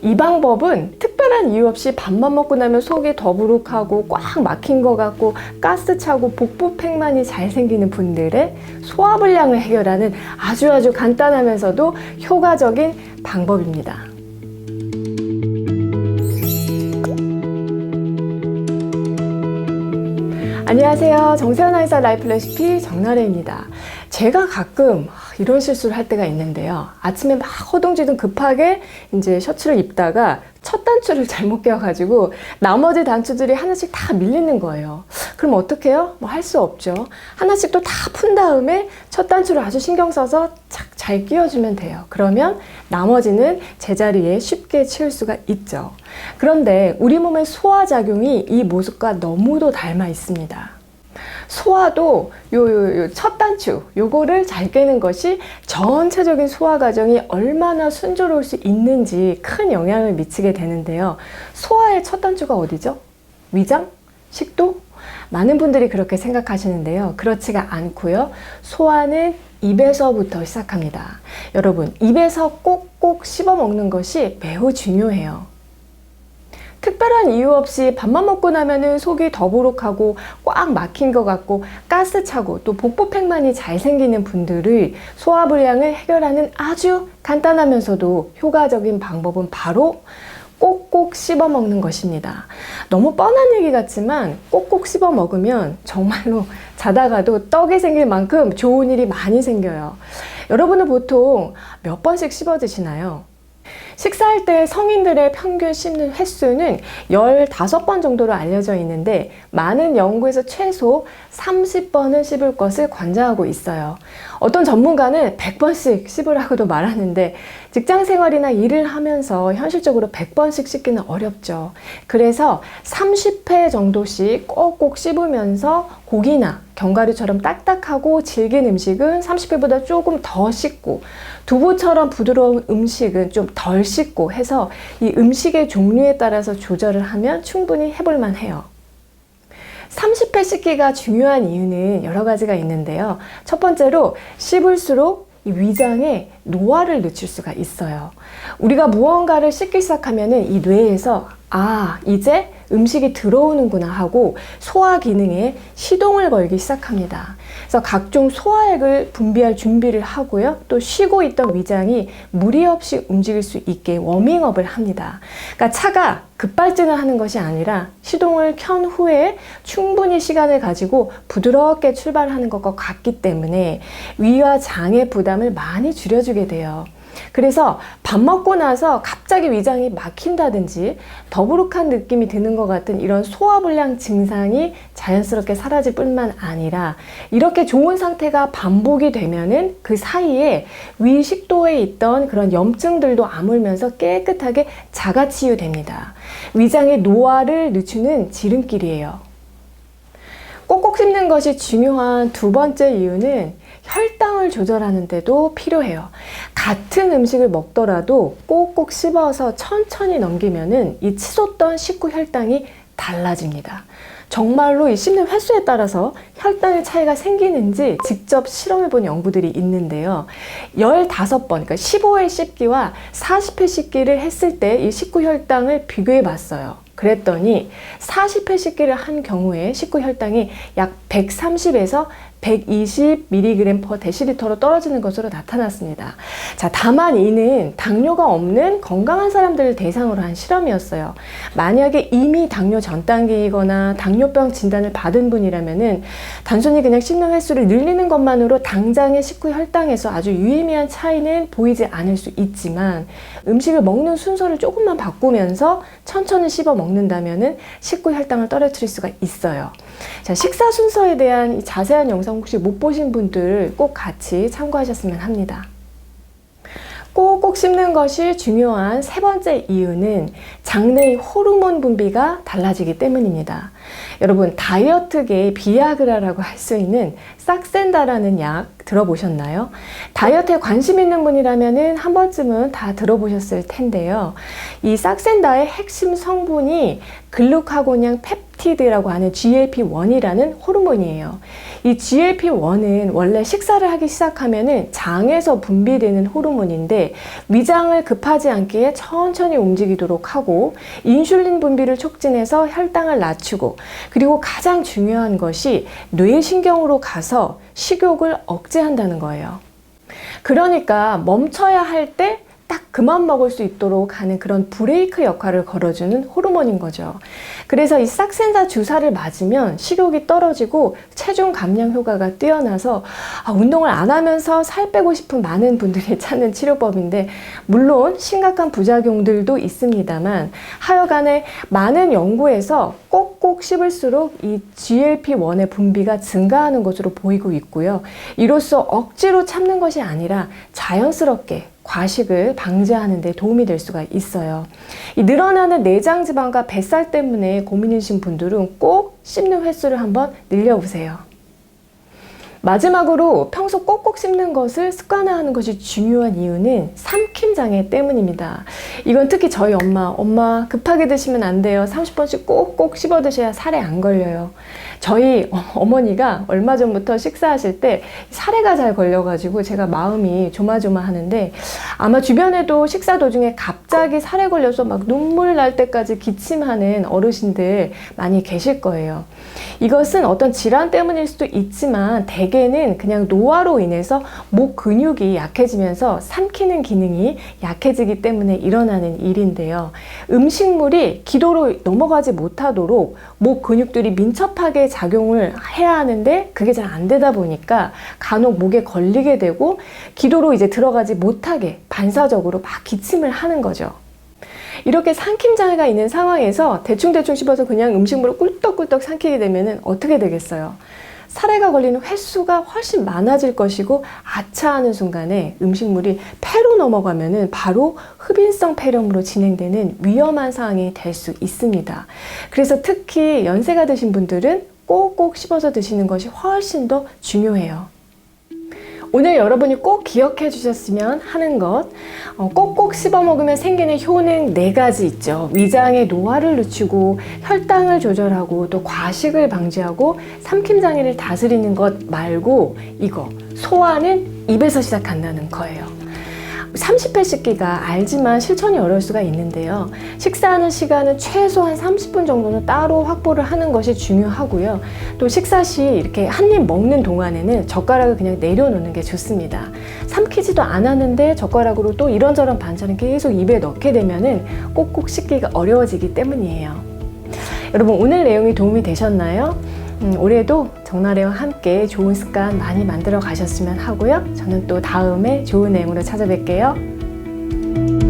이 방법은 특별한 이유 없이 밥만 먹고 나면 속이 더부룩하고 꽉 막힌 것 같고 가스 차고 복부팽만이 잘 생기는 분들의 소화불량을 해결하는 아주 간단하면서도 효과적인 방법입니다. 안녕하세요. 정세현 아이사 라이프 레시피 정나래입니다. 제가 가끔 이런 실수를 할 때가 있는데요. 아침에 막 허둥지둥 급하게 이제 셔츠를 입다가 첫 단추를 잘못 껴가지고 나머지 단추들이 하나씩 다 밀리는 거예요. 그럼 어떻게 해요? 뭐 할 수 없죠. 하나씩 또 다 푼 다음에 첫 단추를 아주 신경 써서 착 잘 끼워주면 돼요. 그러면 나머지는 제자리에 쉽게 치울 수가 있죠. 그런데 우리 몸의 소화작용이 이 모습과 너무도 닮아 있습니다. 소화도 요 첫 단추 요거를 잘 깨는 것이 전체적인 소화 과정이 얼마나 순조로울 수 있는지 큰 영향을 미치게 되는데요. 소화의 첫 단추가 어디죠? 위장? 식도? 많은 분들이 그렇게 생각하시는데요. 그렇지가 않고요. 소화는 입에서부터 시작합니다. 여러분, 입에서 꼭꼭 씹어 먹는 것이 매우 중요해요. 특별한 이유 없이 밥만 먹고 나면은 속이 더부룩하고 꽉 막힌 것 같고 가스 차고 또 복부팽만이 잘 생기는 분들의 소화불량을 해결하는 아주 간단하면서도 효과적인 방법은 바로 꼭꼭 씹어 먹는 것입니다. 너무 뻔한 얘기 같지만 꼭꼭 씹어 먹으면 정말로 자다가도 떡이 생길 만큼 좋은 일이 많이 생겨요. 여러분은 보통 몇 번씩 씹어 드시나요? 식사할 때 성인들의 평균 씹는 횟수는 15번 정도로 알려져 있는데 많은 연구에서 최소 30번은 씹을 것을 권장하고 있어요. 어떤 전문가는 100번씩 씹으라고도 말하는데 직장 생활이나 일을 하면서 현실적으로 100번씩 씹기는 어렵죠. 그래서 30회 정도씩 꼭꼭 씹으면서 고기나 견과류처럼 딱딱하고 질긴 음식은 30회보다 조금 더 씹고 두부처럼 부드러운 음식은 좀 덜 씹고 해서 이 음식의 종류에 따라서 조절을 하면 충분히 해볼만 해요. 30회 씹기가 중요한 이유는 여러 가지가 있는데요. 첫 번째로 씹을수록 이 위장에 노화를 늦출 수가 있어요. 우리가 무언가를 씹기 시작하면은 이 뇌에서 이제 음식이 들어오는구나 하고 소화 기능에 시동을 걸기 시작합니다. 그래서 각종 소화액을 분비할 준비를 하고요. 또 쉬고 있던 위장이 무리 없이 움직일 수 있게 워밍업을 합니다. 그러니까 차가 급발진을 하는 것이 아니라 시동을 켠 후에 충분히 시간을 가지고 부드럽게 출발하는 것과 같기 때문에 위와 장의 부담을 많이 줄여주게 돼요. 그래서 밥 먹고 나서 갑자기 위장이 막힌다든지 더부룩한 느낌이 드는 것 같은 이런 소화불량 증상이 자연스럽게 사라질 뿐만 아니라 이렇게 좋은 상태가 반복이 되면은 그 사이에 위 식도에 있던 그런 염증들도 아물면서 깨끗하게 자가치유됩니다. 위장의 노화를 늦추는 지름길이에요. 꼭꼭 씹는 것이 중요한 두 번째 이유는 혈당을 조절하는 데도 필요해요. 같은 음식을 먹더라도 꼭꼭 씹어서 천천히 넘기면은 이 치솟던 식후 혈당이 달라집니다. 정말로 이 씹는 횟수에 따라서 혈당의 차이가 생기는지 직접 실험해 본 연구들이 있는데요. 15번, 그러니까 15회 씹기와 40회 씹기를 했을 때 이 식후 혈당을 비교해 봤어요. 그랬더니 40회 씹기를 한 경우에 식후 혈당이 약 130에서 120mg/dl로 떨어지는 것으로 나타났습니다. 자, 다만 이는 당뇨가 없는 건강한 사람들을 대상으로 한 실험이었어요. 만약에 이미 당뇨 전 단계이거나 당뇨병 진단을 받은 분이라면은 단순히 그냥 씹는 횟수를 늘리는 것만으로 당장의 식후 혈당에서 아주 유의미한 차이는 보이지 않을 수 있지만 음식을 먹는 순서를 조금만 바꾸면서 천천히 씹어 먹는다면은 식후 혈당을 떨어뜨릴 수가 있어요. 자, 식사 순서에 대한 이 자세한 영상 혹시 못 보신 분들 꼭 같이 참고하셨으면 합니다. 꼭꼭 씹는 것이 중요한 세 번째 이유는 장내의 호르몬 분비가 달라지기 때문입니다. 여러분, 다이어트계의 비아그라라고 할 수 있는 싹센다라는 약 들어보셨나요? 다이어트에 관심 있는 분이라면 한 번쯤은 다 들어보셨을 텐데요. 이 싹센다의 핵심 성분이 글루카곤형 펩티드라고 하는 GLP-1이라는 호르몬이에요. 이 GLP-1은 원래 식사를 하기 시작하면은 장에서 분비되는 호르몬인데 위장을 급하지 않게 천천히 움직이도록 하고 인슐린 분비를 촉진해서 혈당을 낮추고 그리고 가장 중요한 것이 뇌신경으로 가서 식욕을 억제한다는 거예요. 그러니까 멈춰야 할 때 딱 그만 먹을 수 있도록 하는 그런 브레이크 역할을 걸어주는 호르몬인 거죠. 그래서 이 싹센다 주사를 맞으면 식욕이 떨어지고 체중 감량 효과가 뛰어나서 운동을 안 하면서 살 빼고 싶은 많은 분들이 찾는 치료법인데 물론 심각한 부작용들도 있습니다만 하여간에 많은 연구에서 꼭꼭 씹을수록 이 GLP-1의 분비가 증가하는 것으로 보이고 있고요. 이로써 억지로 참는 것이 아니라 자연스럽게 과식을 방지하는 데 도움이 될 수가 있어요. 이 늘어나는 내장 지방과 뱃살 때문에 고민이신 분들은 꼭 씹는 횟수를 한번 늘려보세요. 마지막으로 평소 꼭꼭 씹는 것을 습관화하는 것이 중요한 이유는 삼킴장애 때문입니다. 이건 특히 저희 엄마 급하게 드시면 안 돼요. 30번씩 꼭꼭 씹어 드셔야 살에 안 걸려요. 저희 어머니가 얼마 전부터 식사하실 때 사례가 잘 걸려가지고 제가 마음이 조마조마하는데 아마 주변에도 식사 도중에 갑자기 살에 걸려서 막 눈물 날 때까지 기침하는 어르신들 많이 계실 거예요. 이것은 어떤 질환 때문일 수도 있지만 대개는 그냥 노화로 인해서 목 근육이 약해지면서 삼키는 기능이 약해지기 때문에 일어나는 일인데요. 음식물이 기도로 넘어가지 못하도록 목 근육들이 민첩하게 작용을 해야 하는데 그게 잘 안 되다 보니까 간혹 목에 걸리게 되고 기도로 이제 들어가지 못하게 반사적으로 막 기침을 하는 거죠. 이렇게 삼킴장애가 있는 상황에서 대충대충 씹어서 그냥 음식물을 꿀떡꿀떡 삼키게 되면 어떻게 되겠어요? 살해가 걸리는 횟수가 훨씬 많아질 것이고 아차하는 순간에 음식물이 폐로 넘어가면 바로 흡인성 폐렴으로 진행되는 위험한 상황이 될 수 있습니다. 그래서 특히 연세가 드신 분들은 꼭꼭 씹어서 드시는 것이 훨씬 더 중요해요. 오늘 여러분이 꼭 기억해 주셨으면 하는 것, 꼭꼭 씹어 먹으면 생기는 효능 4가지 있죠. 위장의 노화를 늦추고 혈당을 조절하고 또 과식을 방지하고 삼킴장애를 다스리는 것 말고 이거 소화는 입에서 시작한다는 거예요. 30회 씹기가 알지만 실천이 어려울 수가 있는데요. 식사하는 시간은 최소한 30분 정도는 따로 확보를 하는 것이 중요하고요. 또 식사 시 이렇게 한 입 먹는 동안에는 젓가락을 그냥 내려놓는 게 좋습니다. 삼키지도 않았는데 젓가락으로 또 이런저런 반찬을 계속 입에 넣게 되면은 꼭꼭 씹기가 어려워지기 때문이에요. 여러분, 오늘 내용이 도움이 되셨나요? 올해도 정나래와 함께 좋은 습관 많이 만들어 가셨으면 하고요. 저는 또 다음에 좋은 내용으로 찾아뵐게요.